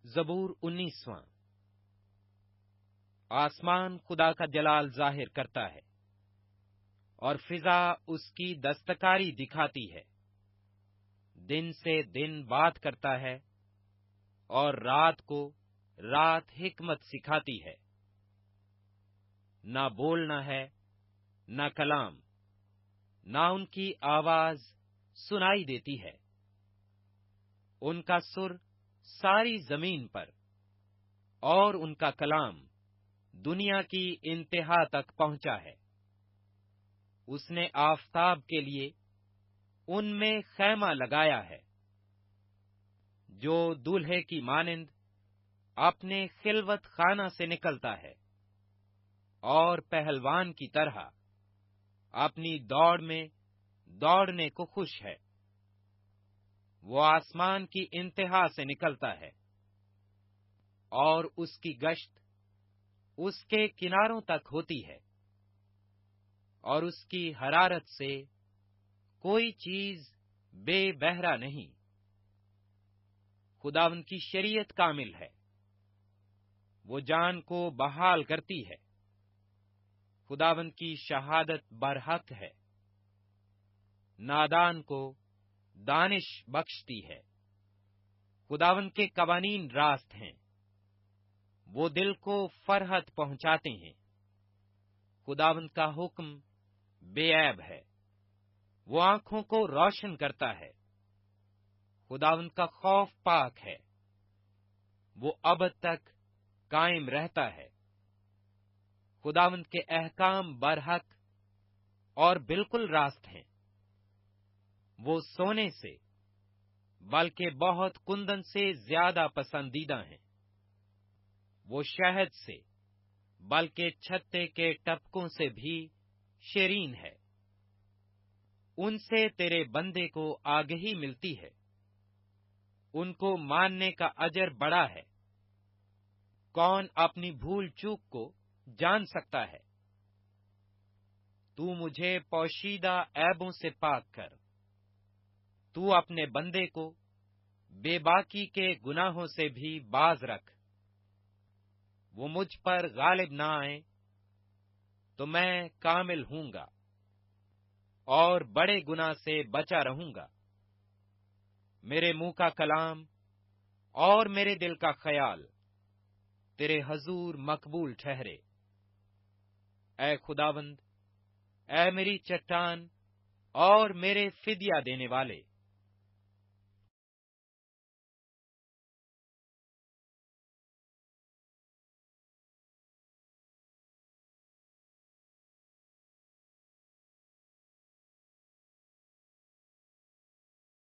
زبور 19واں۔ آسمان خدا کا جلال ظاہر کرتا ہے اور فضا اس کی دستکاری دکھاتی ہے۔ دن سے دن بات کرتا ہے اور رات کو رات حکمت سکھاتی ہے۔ نہ بولنا ہے نہ کلام، نہ ان کی آواز سنائی دیتی ہے۔ ان کا سر ساری زمین پر اور ان کا کلام دنیا کی انتہا تک پہنچا ہے۔ اس نے آفتاب کے لیے ان میں خیمہ لگایا ہے، جو دولہے کی مانند اپنے خلوت خانہ سے نکلتا ہے اور پہلوان کی طرح اپنی دوڑ میں دوڑنے کو خوش ہے۔ وہ آسمان کی انتہا سے نکلتا ہے اور اس کی گشت اس کے کناروں تک ہوتی ہے، اور اس کی حرارت سے کوئی چیز بے بہرا نہیں۔ خداوند کی شریعت کامل ہے، وہ جان کو بحال کرتی ہے۔ خداوند کی شہادت برحق ہے، نادان کو دانش بخشتی ہے۔ خداوند کے قوانین راست ہیں، وہ دل کو فرحت پہنچاتے ہیں۔ خداوند کا حکم بے عیب ہے، وہ آنکھوں کو روشن کرتا ہے۔ خداوند کا خوف پاک ہے، وہ ابد تک قائم رہتا ہے۔ خداوند کے احکام برحق اور بالکل راست ہیں، وہ سونے سے بلکہ بہت کندن سے زیادہ پسندیدہ ہیں۔ وہ شہد سے بلکہ چھتے کے ٹپکوں سے بھی شیرین ہے۔ ان سے تیرے بندے کو آگہی ملتی ہے، ان کو ماننے کا اجر بڑا ہے۔ کون اپنی بھول چوک کو جان سکتا ہے؟ تو مجھے پوشیدہ عیبوں سے پاک کر۔ تو اپنے بندے کو بے باکی کے گناہوں سے بھی باز رکھ۔ وہ مجھ پر غالب نہ آئیں تو میں کامل ہوں گا اور بڑے گناہ سے بچا رہوں گا۔ میرے منہ کا کلام اور میرے دل کا خیال تیرے حضور مقبول ٹھہرے۔ اے خداوند، اے میری چٹان اور میرے فدیہ دینے والے،